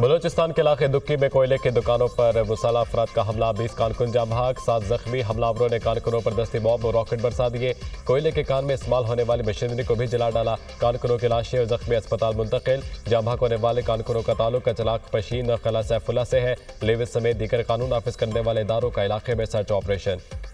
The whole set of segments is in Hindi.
बलूचिस्तान के इलाके दुक्की में कोयले की दुकानों पर मुसल्लह अफराद का हमला, 20 कारकुन जाम बहक, 7 जख्मी। हमलावरों ने कारकुनों पर दस्ती बॉम्ब और रॉकेट बरसा दिए। कोयले के कान में इस्तेमाल होने वाली मशीनरी को भी जला डाला। कारकुनों की लाशें और जख्मी अस्पताल मुंतकिल। जाम बहक होने वाले कारकुनों का ताल्लुक चलाक पशीन और कला सैफुल्ला से है। लेविस समेत दीगर कानून नाफिज करने वाले इदारों का इलाके में सर्च ऑपरेशन।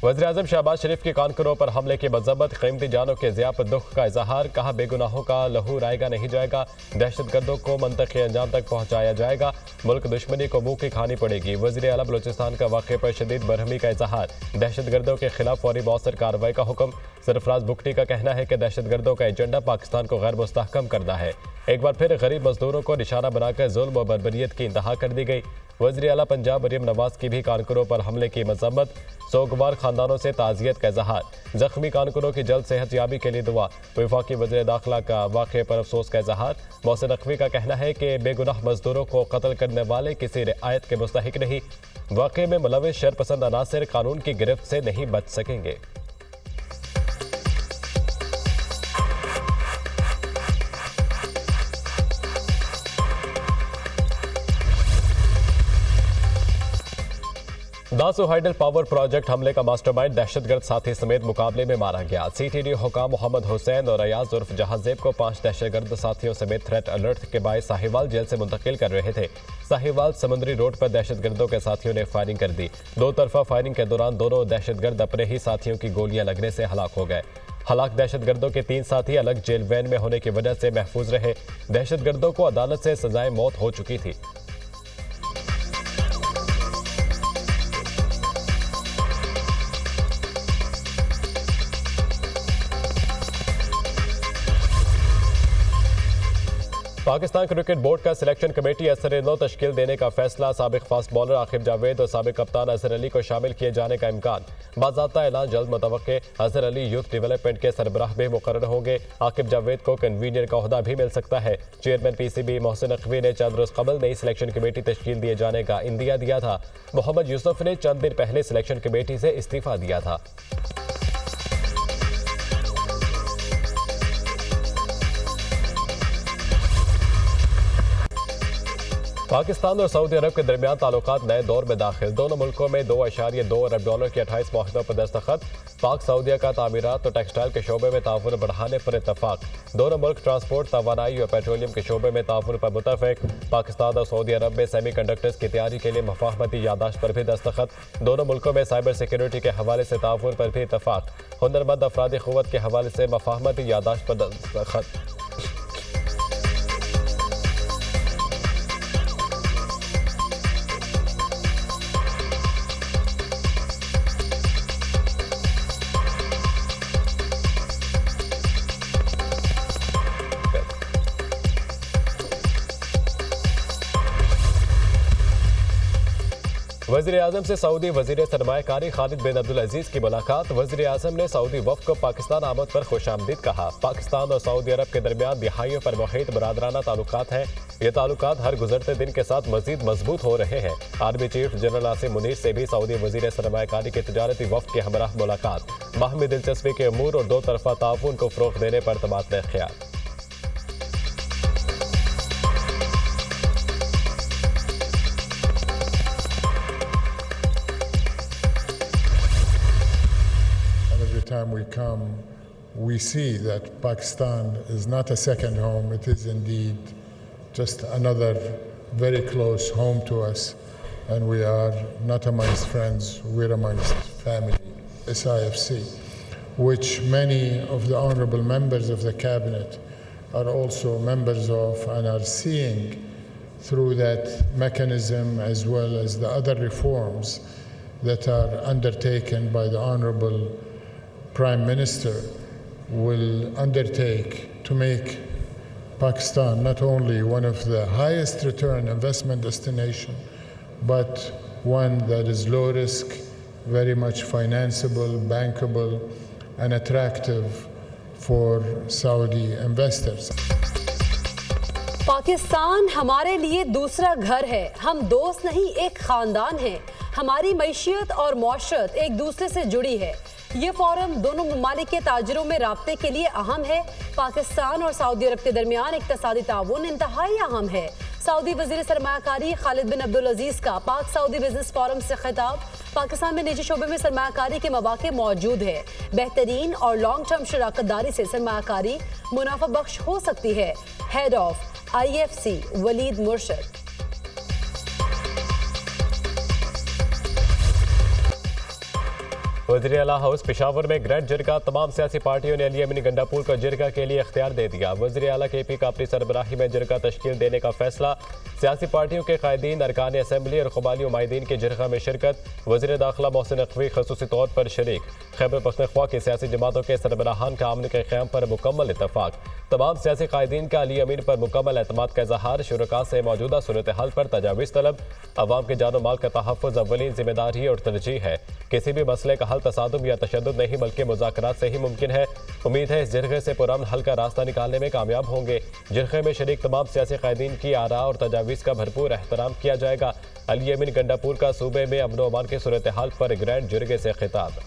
वज़ीर-ए-आज़म शहबाज शरीफ की कारकुनों पर हमले की मज़म्मत, कीमती जानों के ज़िया पर दुख का इजहार। कहा, बेगुनाहों का लहू रायगा नहीं जाएगा, दहशतगर्दों को मंतकी अंजाम तक पहुँचाया जाएगा, मुल्क दुश्मनी को मुँह की खानी पड़ेगी। वज़ीर आला बलूचिस्तान का वाक़े पर शदीद बरहमी का इजहार, दहशतगर्दों के खिलाफ फौरी मौसर कार्रवाई का हुक्म। सरफराज बुगटी का कहना है कि दहशतगर्दों का एजेंडा पाकिस्तान को गैर मुस्तहकम करना है। एक बार फिर गरीब मजदूरों को निशाना बनाकर जुल्म और बर्बरियत की इंतहा कर दी गई। वज़ीर आला पंजाब मरियम नवाज की भी कारकुनों पर हमले की मज़म्मत, सोगवार खानदानों से ताज़ियत का इजहार, जख्मी कारकुनों की जल्द सेहत याबी के लिए दुआ। वफाकी वज़ीर दाखिला का वाक़े पर अफसोस का इजहार। मोहसिन नकवी का कहना है कि बेगुनाह मजदूरों को कत्ल करने वाले किसी रियायत के मुस्तहिक नहीं। वाक़े में मुलविस शरपसंद अनासर कानून की गिरफ्त से नहीं बच सकेंगे। दासू हाइडल पावर प्रोजेक्ट हमले का मास्टरमाइंड दहशतगर्द साथी समेत मुकाबले में मारा गया। CTD हुकाम मोहम्मद हुसैन और अयाज उर्फ जहाजेब को 5 दहशतगर्द साथियों समेत थ्रेट अलर्ट के बायस साहिवाल जेल से मुंतकिल कर रहे थे। साहिवाल समुद्री रोड पर दहशतगर्दों के साथियों ने फायरिंग कर दी। 2 तरफा फायरिंग के दौरान दोनों दहशतगर्द अपने ही साथियों की गोलियां लगने से हलाक हो गए। हलाक दहशतगर्दों के 3 साथी अलग जेल वैन में होने की वजह से महफूज रहे। दहशतगर्दों को अदालत से सजाए मौत हो चुकी थी। पाकिस्तान क्रिकेट बोर्ड का सिलेक्शन कमेटी असर-ए-नौ तश्कील देने का फैसला। साबिक फास्ट बॉलर आकिब जावेद और साबिक कप्तान अजहर अली को शामिल किए जाने का इम्कान। बाज़ाब्ता ऐलान जल्द मुतवक्के। अजहर अली यूथ डेवलपमेंट के सरबराह भी मुकर्रर होंगे। आकिब जावेद को कन्वीनर का ओहदा भी मिल सकता है। चेयरमैन PCB मोहसिन नकवी ने चंद रोज कबल नई सिलेक्शन कमेटी तश्कील दिए जाने का इंदिया दिया था। मोहम्मद यूसुफ ने चंद दिन पहले सिलेक्शन कमेटी से इस्तीफा दिया था। पाकिस्तान और सऊदी अरब के दरमियान ताल्लुकात नए दौर में दाखिल। दोनों मुल्कों में $2.2 अरब के 28 माहिदों पर दस्तखत। पाक सऊदीया का तामीरात और टेक्सटाइल के शोबे में ताउन बढ़ाने पर इतफाक। दोनों मुल्क ट्रांसपोर्ट, तवानाई और पेट्रोलियम के शोबे में ताउन पर मुतफिक। पाकिस्तान और सऊदी अरब में सेमी कंडक्टर्स की तैयारी के लिए मफाहमती यादाश्त पर भी दस्तखत। दोनों मुल्कों में साइबर सिक्योरिटी के हवाले से ताउन पर भी इतफाक। हुनरमंद अफरादी क़ुव्वत के हवाले से मफाहमती यादाश्त पर दस्तखत। वज़ीर आज़म से सऊदी वज़ीर सरमायाकारी खालिद बिन अब्दुल अजीज़ की मुलाकात। वज़ीर आज़म ने सऊदी वफ़द को पाकिस्तान आमद पर खुशामदीद कहा। पाकिस्तान और सऊदी अरब के दरमियान दिहाइयों पर मुहित बरादराना ताल्लुकात हैं। ये ताल्लुकात हर गुजरते दिन के साथ मजीद मजबूत हो रहे हैं। Army chief general Asim Munir से भी सऊदी वज़ीर सरमायाकारी के तजारती वफ़द के हमरा मुलाकात। बाहमी दिलचस्पी के अमूर और 2 तरफा ताउन को फ़रोग़ देने पर तबादला ख्याल। Time we come, we see that Pakistan is not a second home. It is indeed just another very close home to us, and we are not amongst friends, we're amongst family. SIFC, which many of the honorable members of the cabinet are also members of and are seeing through that mechanism, as well as the other reforms that are undertaken by the honorable Prime Minister, will undertake to make Pakistan not only one of the highest return investment destination, but one that is low risk, very much financeable, bankable, and attractive for Saudi investors. Pakistan हमारे लिए दूसरा घर है। हम दोस्त नहीं, एक खानदान हैं। हमारी मईशियत और मौशरत एक दूसरे से जुड़ी है। ये फोरम दोनों ममालिक के ताजिरों में राब्ते के लिए अहम है। पाकिस्तान और सऊदी अरब के दरमियान इक्तसादी ताउन इंतहाई अहम है। सऊदी वज़ीर सरमायाकारी खालिद बिन अब्दुल अजीज का पाक सऊदी बिजनेस फोरम से खिताब। पाकिस्तान में निजी शोबे में सरमायाकारी के मौके मौजूद है। बेहतरीन और लॉन्ग टर्म शराकतदारी से सरमायाकारी मुनाफा बख्श हो सकती है। Head of IFC Waleed Murshad. वज़ीर आला हाउस पेशावर में ग्रैंड जिरगा। तमाम सियासी पार्टियों ने अली अमीन गंडापुर को जिरगा के लिए इख्तियार दे दिया। वज़ीर आला KP का अपनी सरबराही में जिरगा तश्कील देने का फैसला। सियासी पार्टियों के कायदीन, अरकान असम्बली और कबाली नुमाइंदीन के जिरगा में शिरकत। वज़ीर दाखिला मोहसिन नकवी खसूसी तौर पर शरीक। खैबर पख्तूनख्वा की सियासी जमातों के सरबराहान का अमन के क़याम पर मुकम्मल इत्तफाक। तमाम सियासी कायदीन का अली अमीन पर मुकम्मल एतमाद का इजहार। शुरका से मौजूदा सूरत हाल पर तजावीज़ तलब। अवाम के जानो माल का तहफ़्फ़ुज़ अव्वलीन जिम्मेदारी और तरजीह है। किसी भी मसले का हल तसादुम या तशद्दुद नहीं बल्कि मुज़ाकरात से ही मुमकिन है। उम्मीद है इस जिरगे से पुरअमन हल का रास्ता निकालने में कामयाब होंगे। जिरगे में शरीक तमाम सियासी कायदीन की आरा और तजावीज़ का भरपूर एहतराम किया जाएगा। अली अमीन गंडापुर का सूबे में अमन व अमान की सूरत हाल पर ग्रैंड जिरगे से खिताब।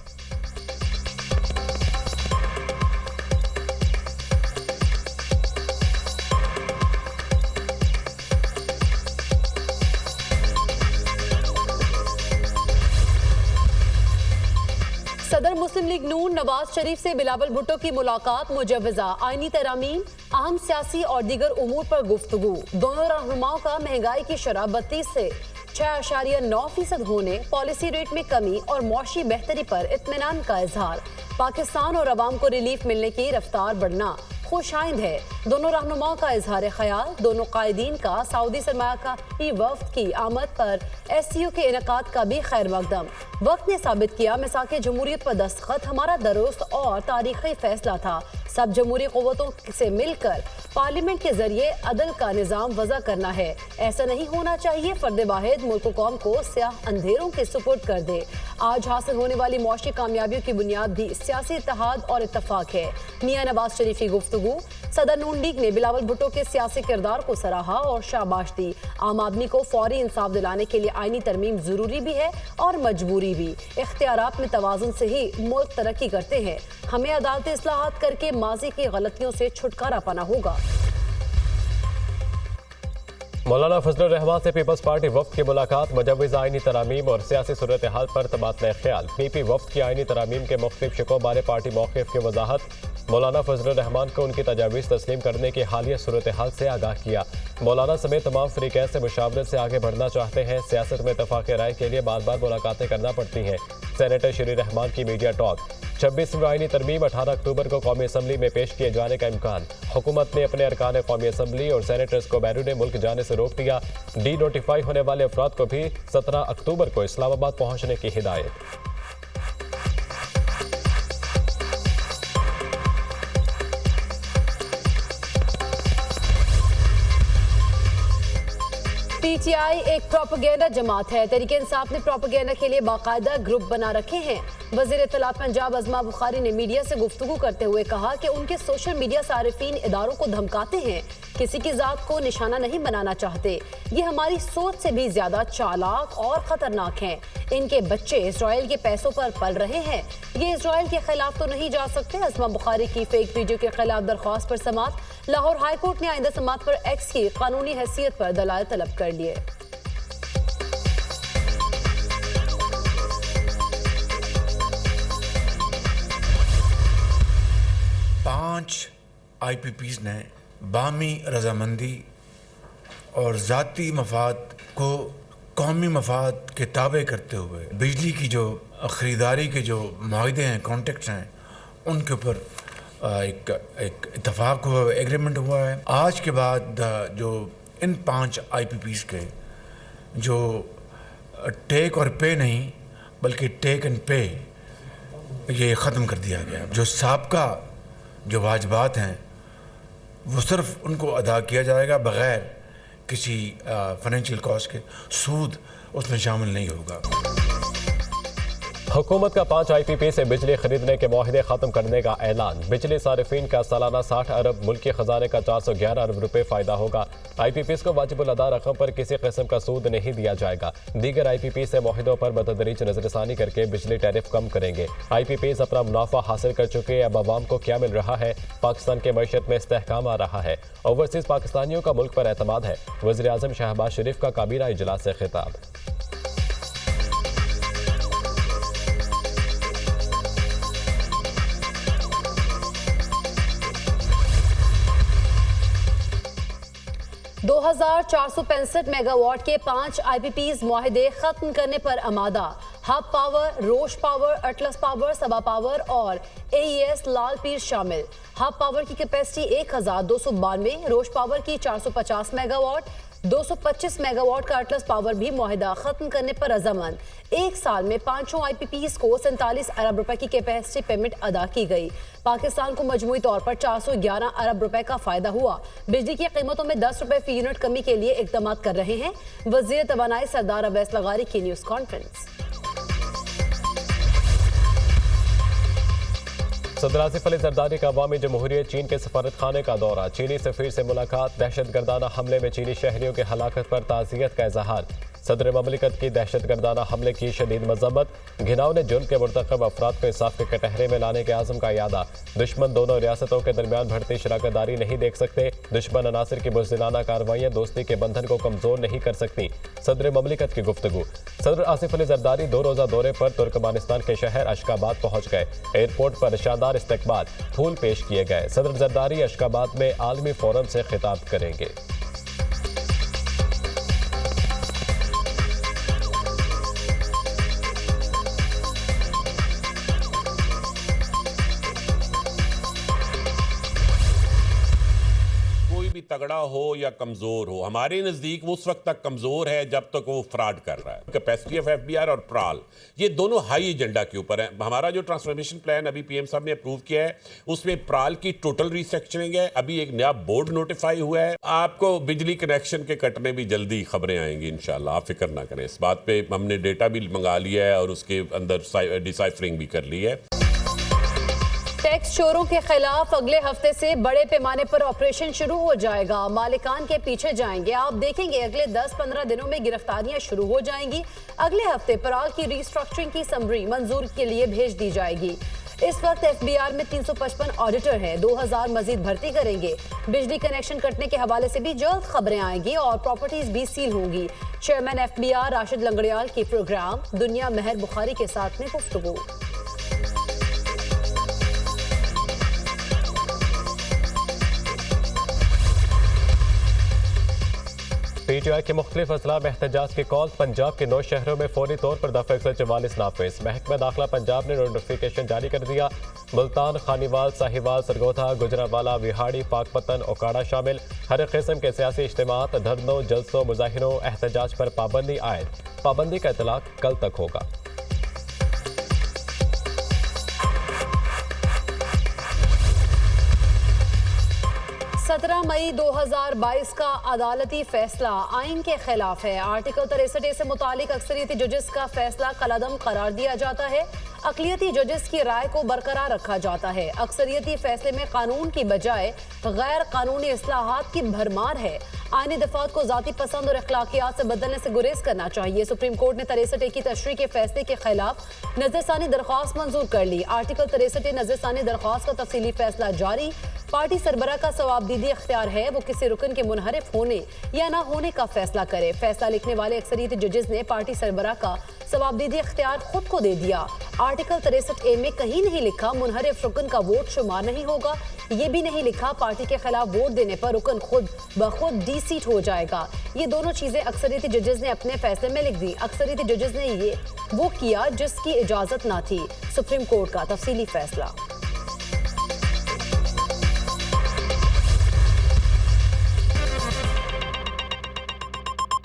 सदर मुस्लिम लीग नून नवाज शरीफ से बिलावल भुट्टो की मुलाकात मुजव्वज़ा। आईनी तरामीम, अहम सियासी और दीगर उमूर पर गुफ्तगू। दोनों रहनुमाओं का महंगाई की शरह 32 से 6.9% होने, पॉलिसी रेट में कमी और मौशी बेहतरी पर इत्मीनान का इजहार। पाकिस्तान और अवाम को रिलीफ मिलने की रफ्तार बढ़ना खुशाइंद है। दोनों रहनुमाओं का इजहार ख्याल। दोनों कायदीन का सऊदी सरमायाकारी वफ्द की आमद पर SCO के इनकाद का भी खैर मकदम। वक्त ने साबित किया मिसाक जमहूरियत पर दस्तखत हमारा दुरुस्त और तारीखी फैसला था। सब जमहूरी क़ुव्वतों से मिलकर पार्लियामेंट के जरिए अदल का निज़ाम वज़ा करना है। ऐसा नहीं होना चाहिए फर्द वाहिद मुल्क कौम को स्याह अंधेरों के सुपुर्द कर दे। आज हासिल होने वाली मौशी कामयाबियों की बुनियाद भी सियासी इत्तेहाद और इत्तफाक है। मियां नवाज शरीफ की गुफ्तगू। सदर नून लीग ने बिलावल भुट्टो के सियासी किरदार को सराहा और शाबाश दी। आम आदमी को फौरी इंसाफ दिलाने के लिए आईनी तरमीम जरूरी भी है और मजबूरी भी। इख्तियारात में तवाज़ुन से ही मुल्क तरक्की करते हैं। हमें अदालती इस्लाहात करके माजी की गलतियों से छुटकारा पाना होगा। मौलाना फजलुर रहमान से पीपल्स पार्टी वफ्द की मुलाकात। मुजव्वज़ आईनी तरामीम और सियासी सूरत हाल पर तबादला ख्याल। PP वफ्द की आईनी तरामीम के मुख्तलिफ शिकों बारे पार्टी मौक़िफ़ की वजाहत। मौलाना फजलुर रहमान को उनकी तजावीज़ तस्लीम करने की हालिया सूरत हाल से आगाह किया। मौलाना समेत तमाम फ़रीक़ैन से मुशावरत से आगे बढ़ना चाहते हैं। सियासत में इत्तफ़ाक़ राय के लिए बार बार मुलाकातें करना पड़ती हैं। सेनेटर शरी रहमान की मीडिया टॉक। 26वीं आईनी तरमीम 18 अक्टूबर को कौमी असम्बली में पेश किए जाने का इम्कान। हुकूमत ने अपने अरकान कौमी असम्बली और सेनेटर्स को बैरून मुल्क जाने से रोक दिया। डी नोटिफाई होने वाले अफराद को भी 17 अक्टूबर को इस्लामाबाद पहुंचने की हिदायत। PTI एक प्रोपेगेंडा जमात है। तहरीके इंसाफ ने प्रोपेगेंडा के लिए बाकायदा ग्रुप बना रखे हैं। वज़ीर इत्तलात पंजाब अज़मा बुखारी ने मीडिया से गुफ्तगू करते हुए कहा कि उनके सोशल मीडिया सारिफीन इदारों को धमकाते हैं, किसी की ज़ात को निशाना नहीं बनाना चाहते। ये हमारी सोच से भी ज़्यादा चालाक और ख़तरनाक हैं। इनके बच्चे इसराइल के पैसों पर पल रहे हैं। ये इसराइल के खिलाफ तो नहीं जा सकते। अज़मा बुखारी की फेक वीडियो के खिलाफ दरख्वास्त पर समात। लाहौर हाई कोर्ट ने आइंदा समात पर X की कानूनी हैसियत पर दलाल तलब कर लिए। पांच IPPs ने बामी रजामंदी और ज़ाती मफाद को कौमी मफाद के ताबे करते हुए बिजली की जो ख़रीदारी के जो माहदे हैं, कॉन्ट्रैक्ट्स हैं, उनके ऊपर एक इत्तफाक हुआ, एग्रीमेंट हुआ है। आज के बाद जो इन 5 IPPs के जो टेक और पे नहीं बल्कि टेक एंड पे ये ख़त्म कर दिया गया। जो साबका जो वाजबात हैं वो सिर्फ उनको अदा किया जाएगा बग़ैर किसी फाइनेंशियल कॉस्ट के। सूद उसमें शामिल नहीं होगा। हुकूमत का 5 IPP से बिजली खरीदने के मुआहदे खत्म करने का ऐलान। बिजली सारिफीन का सालाना 60 अरब, मुल्की खजाने का 411 अरब रुपए फायदा होगा। IPPs को वाजिबुल अदा रकम पर किसी किस्म का सूद नहीं दिया जाएगा। दीगर IPP से मुआहदों पर बतदरीज नजरसानी करके बिजली टैरिफ कम करेंगे। IPPs अपना मुनाफा हासिल कर चुके, अब आवाम को क्या मिल रहा है? पाकिस्तान के मईशत में इस्तेहकाम आ रहा है। ओवरसीज पाकिस्तानियों का मुल्क पर एतमाद है। वज़ीर आज़म शहबाज शरीफ का काबीना इजलास से खिताब। दो 2465 मेगावाट के 5 IPPs मुआहदे खत्म करने पर आमादा। हब पावर, रोश पावर, अटलस पावर, सबा पावर और AES लाल पीर शामिल। हब पावर की कैपेसिटी 1292, रोश पावर की 450 मेगावाट, 225 मेगावाट का अटलस पावर भी मुआहदा खत्म करने पर रजामंद। एक साल में 5 IPPs को 47 अरब रुपए की कैपेसिटी पेमेंट अदा की गई। पाकिस्तान को मजमूई तौर पर 411 अरब रुपए का फायदा हुआ। बिजली की कीमतों में 10 रुपए फी यूनिट कमी के लिए इकदाम कर रहे हैं वजीर तवानाई सरदार अवैस लगारी की न्यूज कॉन्फ्रेंस। सदर आसिफ अली जरदारी का अवामी जमहूरियत चीन के सफारत खाने का दौरा। चीनी सफीर से मुलाकात। दहशतगर्दाना हमले में चीनी शहरियों की हलाकत पर ताज़ियत का इजहार। सदर ममलिकत की दहशतगर्दाना हमले की शदीद मजम्मत। घिनाव ने जुर्म के मुर्तकब अफराद को इंसाफ के कटहरे में लाने के आज़म का यादा। दुश्मन दोनों रियासतों के दरमियान बढ़ती शराकतदारी नहीं देख सकते। दुश्मन अनासिर की बुज़दिलाना कार्रवाइयाँ दोस्ती के बंधन को कमजोर नहीं कर सकती। सदर ममलिकत की गुफ्तगू। सदर आसिफ अली जरदारी 2 रोज़ा दौरे पर तुर्कमानिस्तान के शहर अशकाबाद पहुंच गए। एयरपोर्ट पर शानदार इस्तकबाल, फूल पेश किए गए। सदर जरदारी अशकाबाद में आलमी फोरम से खिताब करेंगे। तगड़ा हो या कमजोर हो, हमारे नजदीक वो उस वक्त तक कमजोर है जब तक वो फ्रॉड कर रहा है। कैपेसिटी ऑफ FBR और प्राल, ये दोनों हाई एजेंडा के ऊपर है। हमारा जो ट्रांसफॉर्मेशन प्लान अभी PM साहब ने अप्रूव किया है, उसमें प्राल की टोटल रिस्ट्रक्चरिंग है। अभी एक नया बोर्ड नोटिफाई हुआ है। आपको बिजली कनेक्शन के कटने भी जल्दी खबरें आएंगी इंशाल्लाह, आप फिक्र ना करें इस बात पे। हमने डेटा भी मंगा लिया है और उसके अंदर डिसाइफरिंग भी कर ली है। टैक्स चोरों के खिलाफ अगले हफ्ते से बड़े पैमाने पर ऑपरेशन शुरू हो जाएगा। मालिकान के पीछे जाएंगे। आप देखेंगे अगले 10-15 दिनों में गिरफ्तारियां शुरू हो जाएंगी। अगले हफ्ते पराल की रिस्ट्रक्चरिंग की समरी मंजूर के लिए भेज दी जाएगी। इस वक्त FBR में 355 ऑडिटर हैं। 2000 मजीद भर्ती करेंगे। बिजली कनेक्शन कटने के हवाले से भी जल्द खबरें आएंगी और प्रॉपर्टीज भी सील होंगी। चेयरमैन FBR राशिद लंगड़ियाल की प्रोग्राम दुनिया महर बुखारी के साथ में गुफ्तगू। PTI के मुख्तलिफ अजला में एहतजाज के कॉल। पंजाब के 9 शहरों में फौरी तौर पर दफ़ा 144 नाफिज। महकमा दाखिला पंजाब ने नोटिफिकेशन जारी कर दिया। मुल्तान, खानीवाल, साहिवाल, सरगोधा, गुजरावाला, विहाड़ी, पाकपतन, ओकाड़ा शामिल। हर किस्म के सियासी इज्तिमात, धरनों, जलसों, मुजाहिरों, एहतजाज पर पाबंदी आयद। पाबंदी का इतलाक कल तक होगा। 17 मई 2022 का अदालती फैसला आइन के खिलाफ है। आर्टिकल 63 से मुतालिक अक्सरियती जजेस का फैसला कलअदम करार दिया जाता है। अक़लियती जजेस की राय को बरकरार रखा जाता है। अक्सरियती फैसले में कानून की बजाय गैर कानूनी इस्लाहात की भरमार है। आईनी दफात को जाती पसंद और अखलाकियात से बदलने से गुरेज करना चाहिए। सुप्रीम कोर्ट ने 63A की तशरीह के फैसले के खिलाफ नजरसानी दरख्वास्त मंजूर कर ली। आर्टिकल 63A नजरसानी दरख्वास्त का तफसीली फैसला जारी। पार्टी सरबरा का सवाबदीदी अख्तियार है, वो किसी रुकन के मुनहरिफ होने या ना होने का फैसला करे। फैसला लिखने वाले अक्सरियती जजेस ने पार्टी सरबरा का सवाबदीदी अख्तियार खुद को दे दिया। आर्टिकल 63A में कहीं नहीं लिखा मुनहरिफ रुकन का वोट शुमार नहीं होगा। ये भी नहीं लिखा पार्टी के खिलाफ वोट देने पर रुकन खुद ब खुद डीसीट हो जाएगा। ये दोनों चीजें अक्सरियती जजेस ने अपने फैसले में लिख दी। अक्सरियती जजेस ने ये वो किया जिसकी इजाजत ना थी। सुप्रीम कोर्ट का तफसीली फैसला।